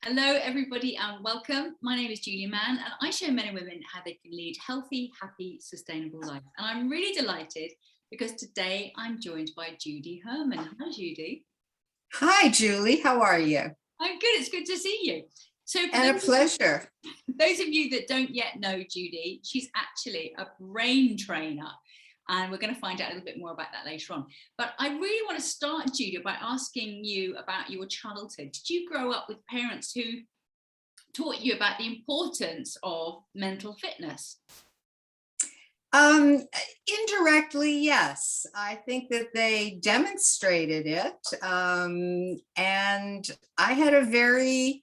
Hello, everybody, and welcome. My name is Judy Mann, and I show men and women how they can lead healthy, happy, sustainable lives. And I'm really delighted because today I'm joined by Judy Herman. Hi, Judy. Hi, Julie. How are you? I'm good. It's good to see you. So, And a pleasure. Those of you that don't yet know Judy, she's actually a brain trainer. And we're going to find out a little bit more about that later on. But I really want to start, Judy, by asking you about your childhood. Did you grow up with parents who taught you about the importance of mental fitness? Indirectly, yes. I think that they demonstrated it. And I had a very,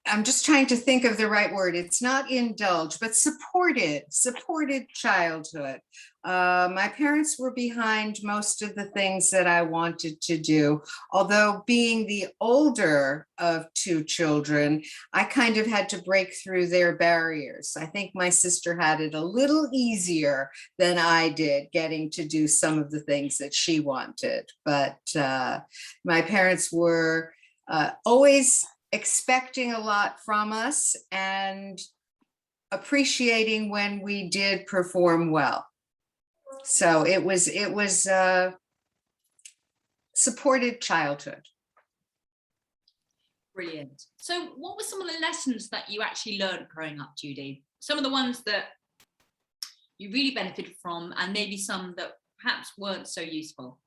I'm just trying to think of the right word. It's not indulge, but supported childhood. My parents were behind most of the things that I wanted to do. Although being the older of two children, I kind of had to break through their barriers. I think my sister had it a little easier than I did getting to do some of the things that she wanted. But my parents were always expecting a lot from us and appreciating when we did perform well. So it was supported childhood. Brilliant. So what were some of the lessons that you actually learned growing up, Judy? Some of the ones that you really benefited from, and maybe some that perhaps weren't so useful.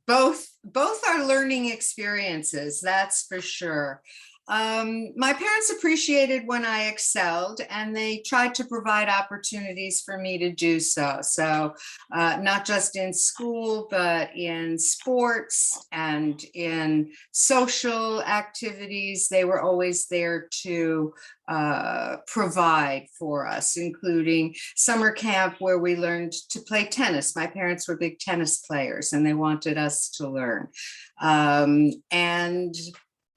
Both are learning experiences, that's for sure. My parents appreciated when I excelled, and they tried to provide opportunities for me to do so. So not just in school, but in sports and in social activities, they were always there to provide for us, including summer camp where we learned to play tennis. My parents were big tennis players and they wanted us to learn. And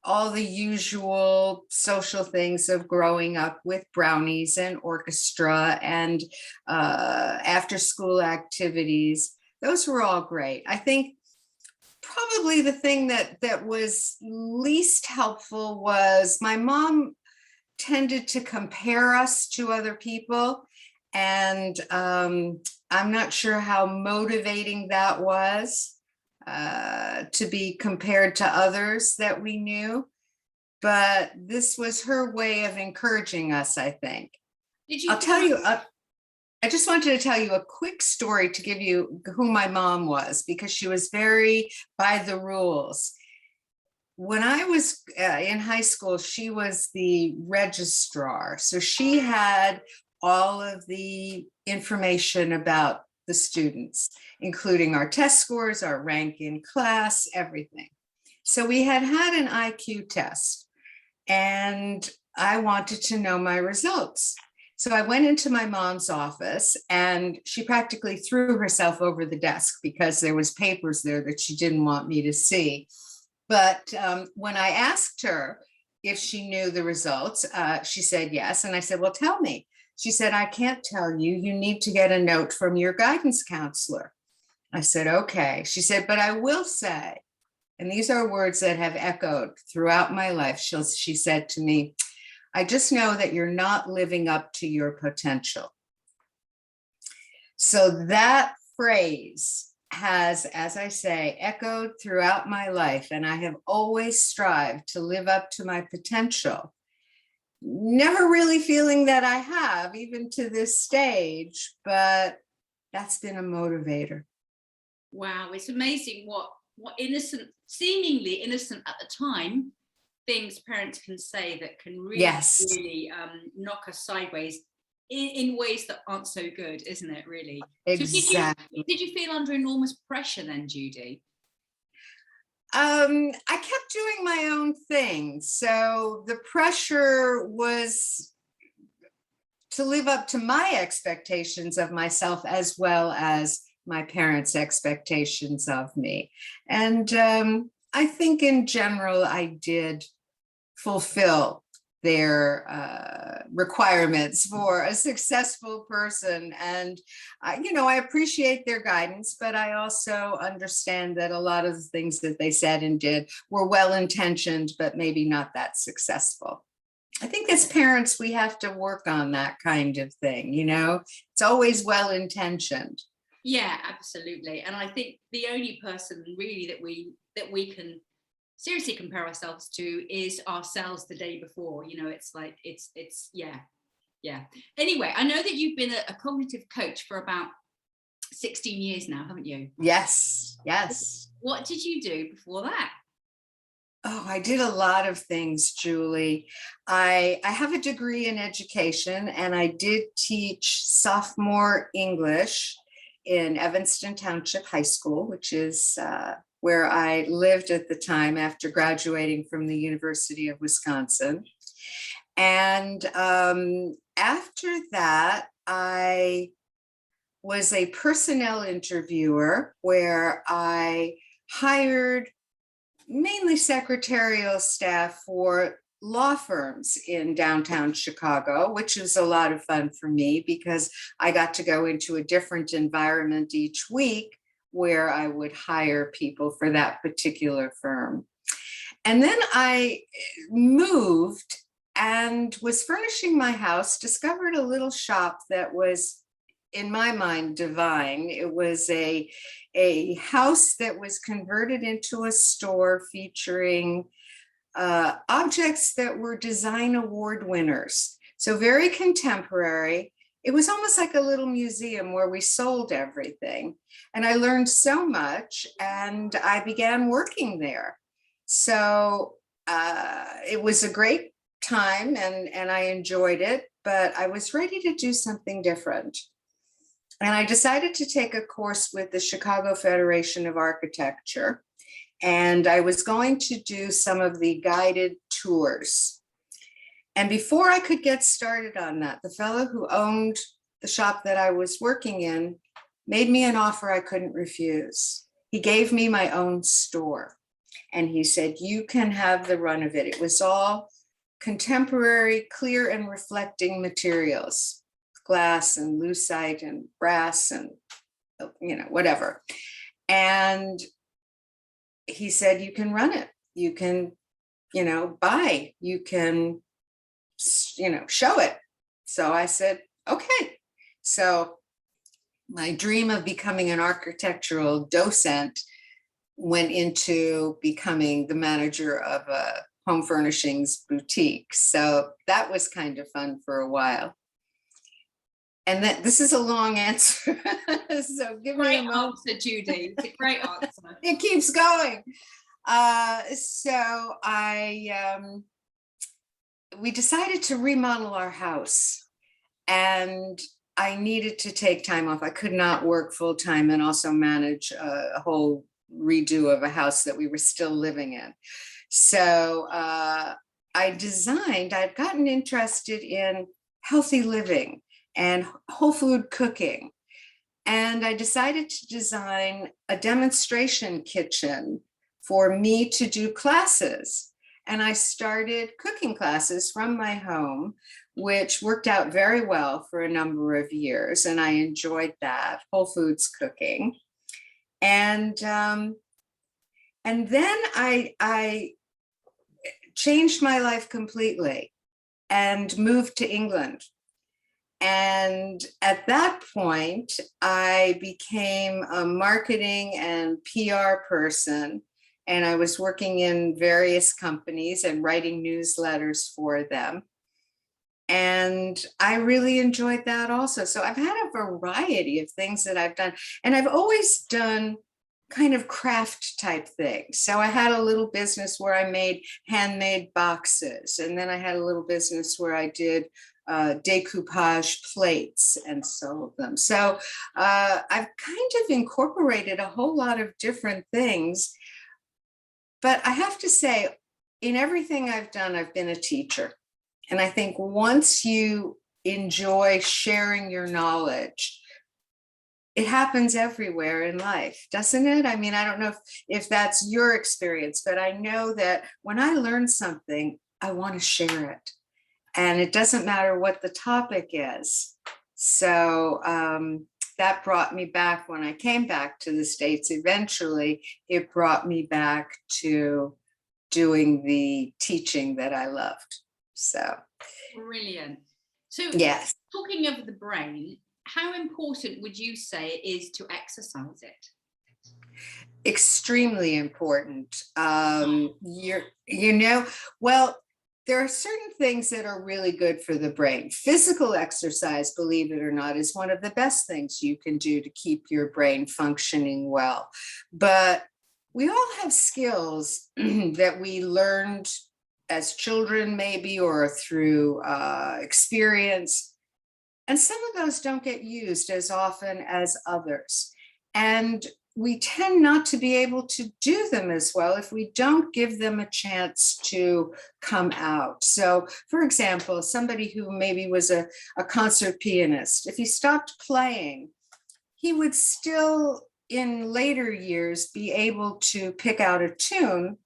all the usual social things of growing up with brownies and orchestra and after school activities. Those were all great. I think probably the thing that was least helpful was my mom tended to compare us to other people. And I'm not sure how motivating that was to be compared to others that we knew. But this was her way of encouraging us, I think. I'll tell you, I just wanted to tell you a quick story to give you who my mom was, because she was very by the rules. When I was in high school, she was the registrar. So she had all of the information about the students, including our test scores, our rank in class, everything. So we had an IQ test, and I wanted to know my results. So I went into my mom's office, and she practically threw herself over the desk because there was papers there that she didn't want me to see. But when I asked her if she knew the results, she said yes. And I said, well, tell me. She said, I can't tell you. You need to get a note from your guidance counselor. I said, okay. She said, but I will say, and these are words that have echoed throughout my life. She said to me, I just know that you're not living up to your potential. So that phrase has, as I say, echoed throughout my life, and I have always strived to live up to my potential. Never really feeling that I have, even to this stage, but that's been a motivator. Wow, it's amazing what innocent, seemingly innocent at the time, things parents can say that can really knock us sideways in ways that aren't so good, isn't it, really? Exactly. So did you feel under enormous pressure then, Judy? I kept doing my own thing. So the pressure was to live up to my expectations of myself as well as my parents' expectations of me. And I think in general, I did fulfill requirements for a successful person. And, I appreciate their guidance, but I also understand that a lot of the things that they said and did were well-intentioned, but maybe not that successful. I think as parents, we have to work on that kind of thing, it's always well-intentioned. Yeah, absolutely. And I think the only person really that we can seriously compare ourselves to is ourselves the day before. It's like it's yeah. Anyway, I know that you've been a cognitive coach for about 16 years now, haven't you? Yes. What did you do before that? Oh, I did a lot of things, Julie. I have a degree in education, and I did teach sophomore English in Evanston Township High School, which is where I lived at the time after graduating from the University of Wisconsin. And after that, I was a personnel interviewer where I hired mainly secretarial staff for law firms in downtown Chicago, which was a lot of fun for me because I got to go into a different environment each week where I would hire people for that particular firm. And then I moved and was furnishing my house, discovered a little shop that was, in my mind, divine. It was a house that was converted into a store featuring objects that were design award winners. So very contemporary. It was almost like a little museum where we sold everything. And I learned so much, and I began working there. So it was a great time, and I enjoyed it, but I was ready to do something different. And I decided to take a course with the Chicago Federation of Architecture. And I was going to do some of the guided tours. And before I could get started on that, the fellow who owned the shop that I was working in made me an offer I couldn't refuse. He gave me my own store. And he said, you can have the run of it. It was all contemporary, clear and reflecting materials. Glass and lucite and brass and whatever. And he said, you can run it, you can buy, you can show it. So I said, okay. So my dream of becoming an architectural docent went into becoming the manager of a home furnishings boutique. So that was kind of fun for a while. And this is a long answer. So give me a moment. Great answer, Judy. It's a great answer. It keeps going. We decided to remodel our house, and I needed to take time off. I could not work full time and also manage a whole redo of a house that we were still living in. So I'd gotten interested in healthy living and whole food cooking. And I decided to design a demonstration kitchen for me to do classes. And I started cooking classes from my home, which worked out very well for a number of years. And I enjoyed that, whole foods cooking. And then I changed my life completely and moved to England. And at that point, I became a marketing and PR person, and I was working in various companies and writing newsletters for them. And I really enjoyed that also. So I've had a variety of things that I've done, and I've always done kind of craft type things. So I had a little business where I made handmade boxes, and then I had a little business where I did decoupage plates and sold them. So I've kind of incorporated a whole lot of different things. But I have to say, in everything I've done, I've been a teacher. And I think once you enjoy sharing your knowledge, it happens everywhere in life, doesn't it? I mean, I don't know if that's your experience, but I know that when I learn something, I want to share it. and it doesn't matter what the topic is. So that brought me back when I came back to the States. Eventually, it brought me back to doing the teaching that I loved. So Brilliant. So yes, talking of the brain, how important would you say it is to exercise it? extremely important. Well, there are certain things that are really good for the brain. Physical exercise, believe it or not, is one of the best things you can do to keep your brain functioning well. But we all have skills that we learned as children, maybe, or through experience. And some of those don't get used as often as others. And we tend not to be able to do them as well if we don't give them a chance to come out. So, for example, somebody who maybe was a concert pianist, if he stopped playing, he would still, in later years, be able to pick out a tune,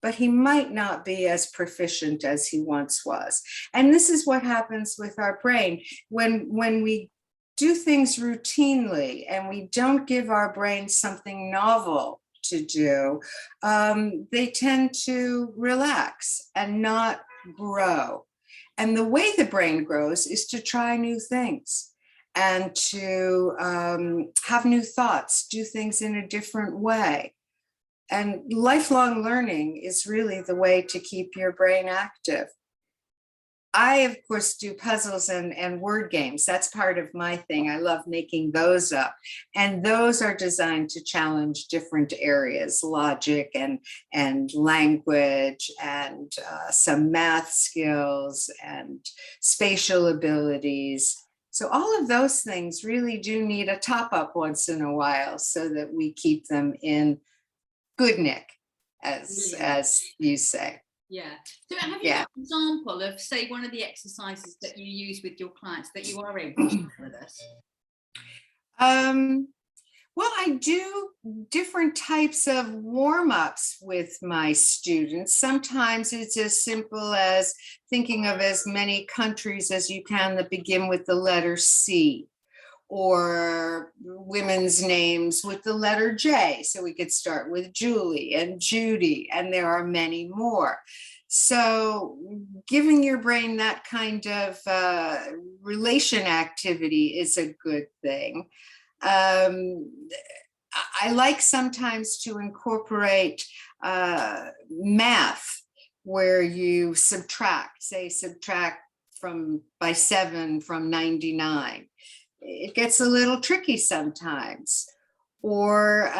but he might not be as proficient as he once was. And this is what happens with our brain. When we do things routinely and we don't give our brain something novel to do, they tend to relax and not grow. And the way the brain grows is to try new things and to have new thoughts, do things in a different way. And lifelong learning is really the way to keep your brain active. I, of course, do puzzles and word games. That's part of my thing. I love making those up. And those are designed to challenge different areas, logic and language and some math skills and spatial abilities. So all of those things really do need a top up once in a while so that we keep them in good nick, as you say. Yeah. So have you got an example of, say, one of the exercises that you use with your clients that you are able to share with us? Well, I do different types of warm-ups with my students. Sometimes it's as simple as thinking of as many countries as you can that begin with the letter C, or women's names with the letter J. So we could start with Julie and Judy, and there are many more. So giving your brain that kind of relation activity is a good thing. I like sometimes to incorporate math where you subtract, say subtract by 7 from 99. It gets a little tricky sometimes. Or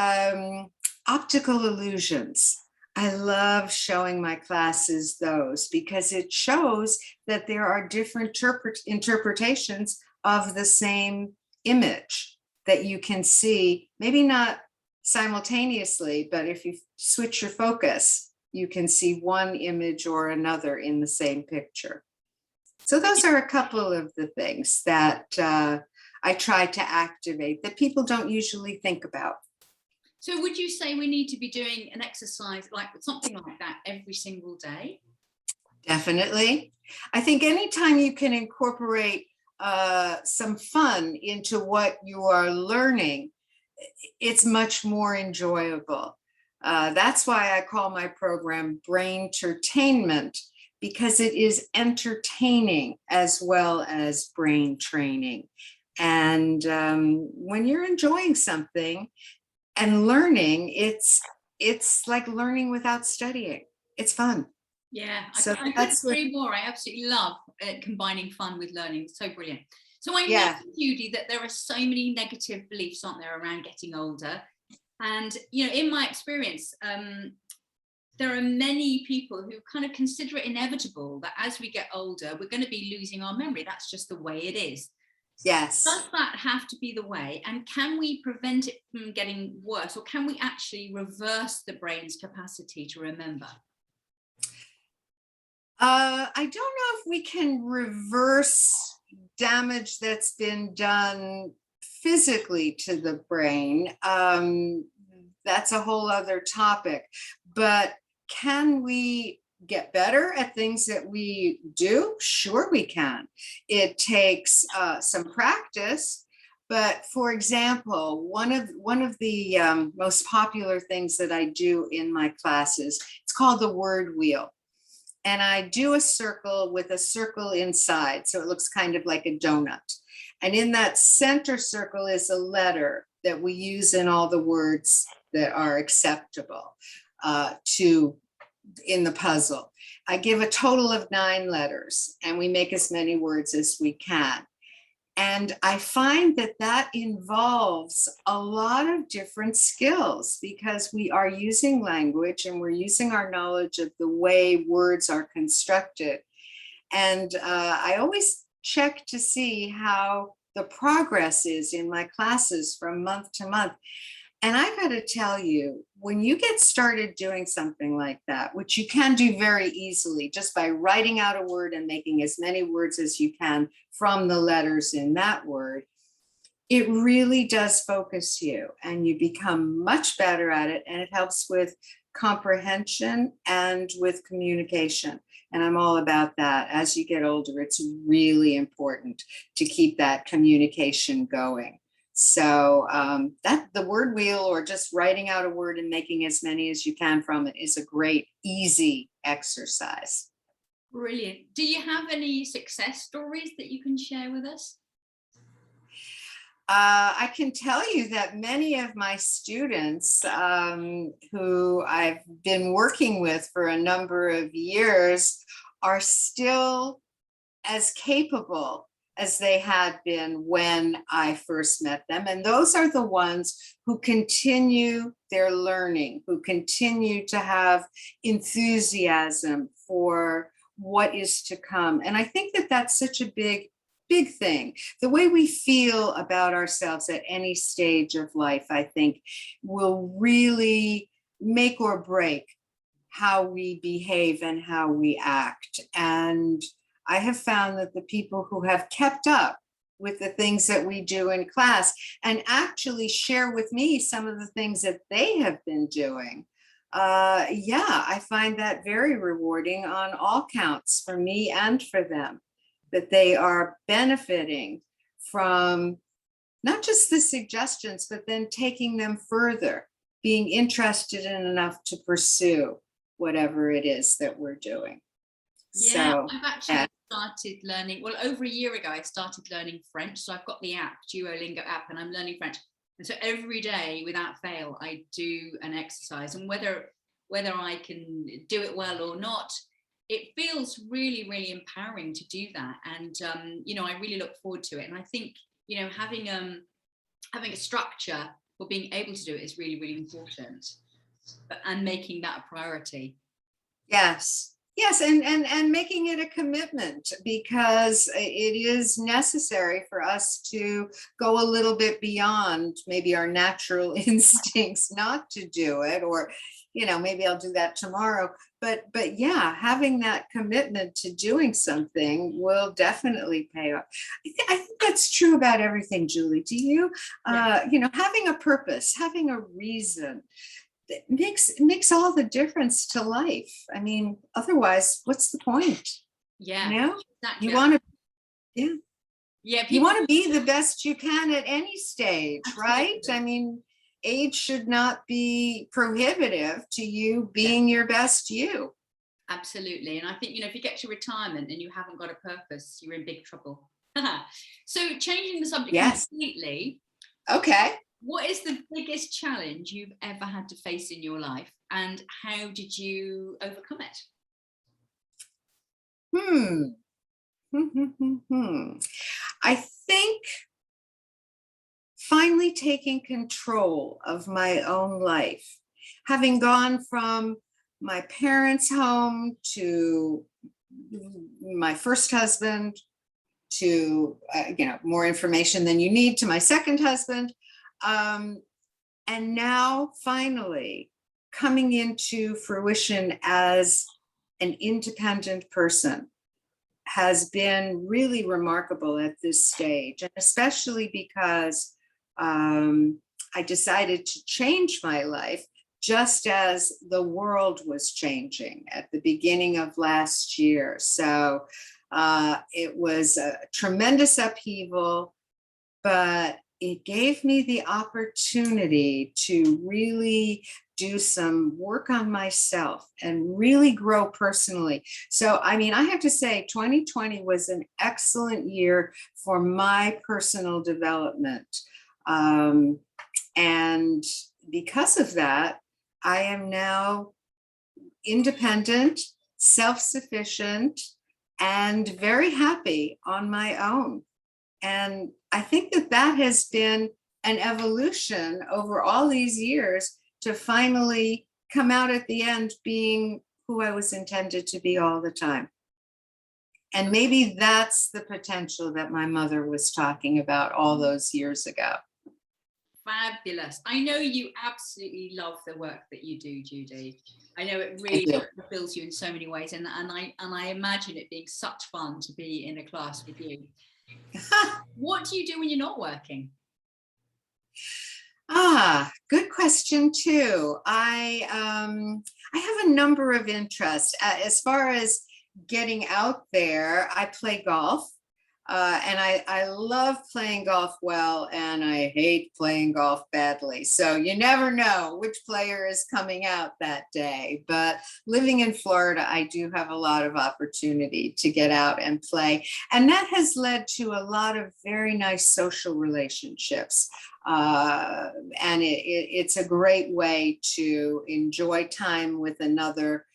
optical illusions. I love showing my classes those because it shows that there are different interpretations of the same image that you can see, maybe not simultaneously, but if you switch your focus, you can see one image or another in the same picture. So those are a couple of the things that I try to activate that people don't usually think about. So would you say we need to be doing an exercise like something like that every single day? Definitely. I think anytime you can incorporate some fun into what you are learning, it's much more enjoyable. That's why I call my program Braintertainment, because it is entertaining as well as brain training. And when you're enjoying something and learning, it's like learning without studying. It's fun. Yeah, So I couldn't agree more. I absolutely love combining fun with learning. It's so brilliant. So I mentioned, Judy, that there are so many negative beliefs, aren't there, around getting older? And, you know, in my experience, there are many people who kind of consider it inevitable that as we get older, we're going to be losing our memory. That's just the way it is. Yes. Does that have to be the way? And can we prevent it from getting worse? Or can we actually reverse the brain's capacity to remember? I don't know if we can reverse damage that's been done physically to the brain. That's a whole other topic. But can we get better at things that we do? Sure, we can. It takes some practice. But for example, one of the most popular things that I do in my classes, it's called the word wheel. And I do a circle with a circle inside. So it looks kind of like a donut. And in that center circle is a letter that we use in all the words that are acceptable to in the puzzle. I give a total of 9 letters and we make as many words as we can. And I find that that involves a lot of different skills because we are using language and we're using our knowledge of the way words are constructed. And I always check to see how the progress is in my classes from month to month. And I got to tell you, when you get started doing something like that, which you can do very easily just by writing out a word and making as many words as you can from the letters in that word, it really does focus you and you become much better at it. And it helps with comprehension and with communication. And I'm all about that. As you get older, it's really important to keep that communication going. So that the word wheel or just writing out a word and making as many as you can from it is a great, easy exercise. Brilliant. Do you have any success stories that you can share with us? I can tell you that many of my students who I've been working with for a number of years are still as capable as they had been when I first met them. And those are the ones who continue their learning, who continue to have enthusiasm for what is to come. And I think that that's such a big thing. The way we feel about ourselves at any stage of life, I think, will really make or break how we behave and how we act. And I have found that the people who have kept up with the things that we do in class and actually share with me some of the things that they have been doing, I find that very rewarding on all counts for me and for them, that they are benefiting from not just the suggestions, but then taking them further, being interested in enough to pursue whatever it is that we're doing. Yeah, So, I've actually started learning, well, over a year ago, I started learning French. So I've got the app, Duolingo app, and I'm learning French. And so every day, without fail, I do an exercise. And whether I can do it well or not, it feels really, really empowering to do that. And, I really look forward to it. And I think, having a structure for being able to do it is really, really important, and making that a priority. Yes, and making it a commitment, because it is necessary for us to go a little bit beyond maybe our natural instincts not to do it, or maybe I'll do that tomorrow. But yeah, having that commitment to doing something will definitely pay off. I think that's true about everything, Julie. Do you? Yeah. Having a purpose, having a reason, it makes all the difference to life. I mean, otherwise, what's the point? Yeah, exactly. You want to, you want to People, be the best you can at any stage, right? I mean, age should not be prohibitive to you being your best you. Absolutely. And I think, if you get to retirement and you haven't got a purpose, you're in big trouble. So changing the subject completely. Okay. What is the biggest challenge you've ever had to face in your life, and how did you overcome it? I think finally taking control of my own life, having gone from my parents' home to my first husband to, more information than you need, to my second husband. And now finally coming into fruition as an independent person has been really remarkable at this stage, and especially because I decided to change my life just as the world was changing at the beginning of last year. So it was a tremendous upheaval, but it gave me the opportunity to really do some work on myself and really grow personally. So, I mean, I have to say 2020 was an excellent year for my personal development. And because of that, I am now independent, self-sufficient, and very happy on my own. And I think that that has been an evolution over all these years to finally come out at the end being who I was intended to be all the time. And maybe that's the potential that my mother was talking about all those years ago. Fabulous. I know you absolutely love the work that you do, Judy. I know it really fulfills you in so many ways, and I imagine it being such fun to be in a class with you. What do you do when you're not working? Good question too. I have a number of interests. As far as getting out there, I play golf. And I love playing golf well, and I hate playing golf badly. So you never know which player is coming out that day. But living in Florida, I do have a lot of opportunity to get out and play. And that has led to a lot of very nice social relationships. And it's a great way to enjoy time with another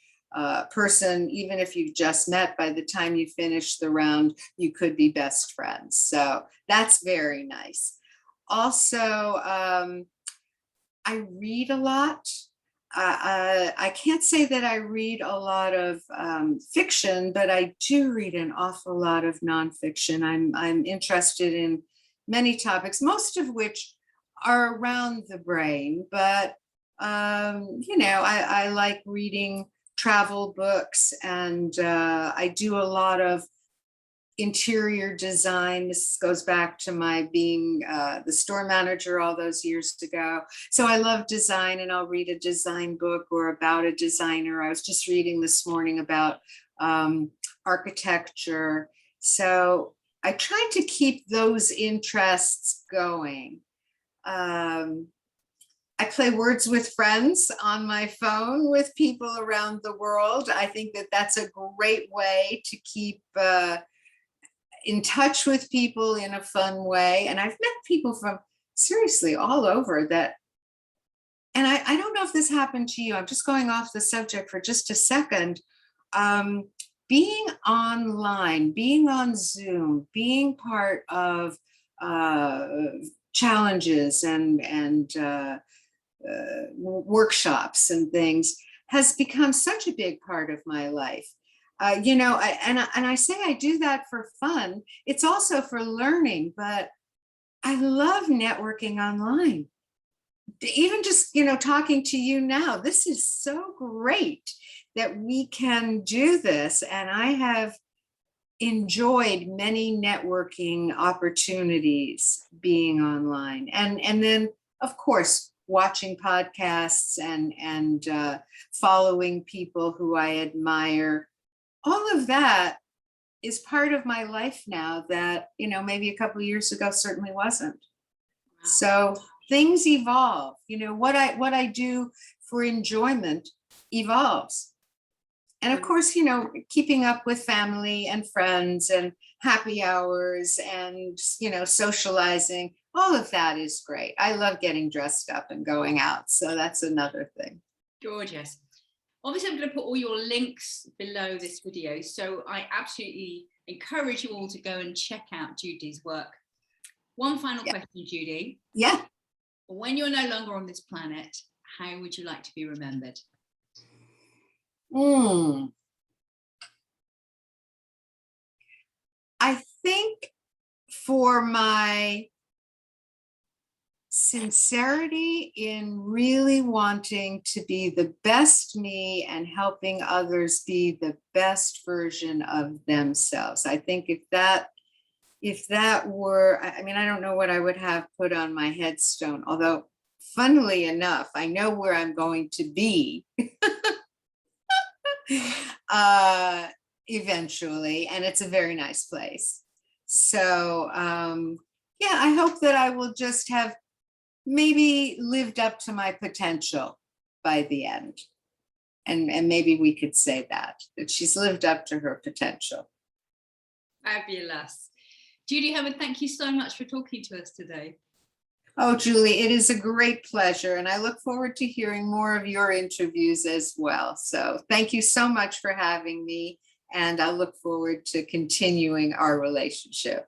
person. Even if you've just met, by the time you finish the round, you could be best friends. So that's very nice. Also, I read a lot. I can't say that I read a lot of fiction, but I do read an awful lot of nonfiction. I'm interested in many topics, most of which are around the brain, but I like reading travel books, and I do a lot of interior design. This goes back to my being the store manager all those years ago. So I love design, and I'll read a design book or about a designer. I was just reading this morning about architecture. So I try to keep those interests going. I play words with friends on my phone with people around the world. I think that that's a great way to keep in touch with people in a fun way. And I've met people from seriously all over that. And I don't know if this happened to you. I'm just going off the subject for just a second. Being online, being on Zoom, being part of challenges and workshops and things has become such a big part of my life. And I say I do that for fun. It's also for learning, but I love networking online. Even just, talking to you now, this is so great that we can do this. And I have enjoyed many networking opportunities being online. And then, of course, watching podcasts and following people who I admire. All of that is part of my life now that, maybe a couple of years ago certainly wasn't. Wow. So things evolve. What I do for enjoyment evolves. And of course, keeping up with family and friends and happy hours and, socializing, all of that is great. I love getting dressed up and going out. So that's another thing. Gorgeous. Obviously, I'm going to put all your links below this video. So I absolutely encourage you all to go and check out Judy's work. One final question, Judy. Yeah. When you're no longer on this planet, how would you like to be remembered? I think for my sincerity in really wanting to be the best me and helping others be the best version of themselves. I think if that were, I don't know what I would have put on my headstone, although funnily enough, I know where I'm going to be eventually, and it's a very nice place. So yeah, I hope that I will just have maybe lived up to my potential by the end. And maybe we could say that she's lived up to her potential. Fabulous. Judy Herman, thank you so much for talking to us today. Oh, Julie, it is a great pleasure. And I look forward to hearing more of your interviews as well. So thank you so much for having me. And I look forward to continuing our relationship.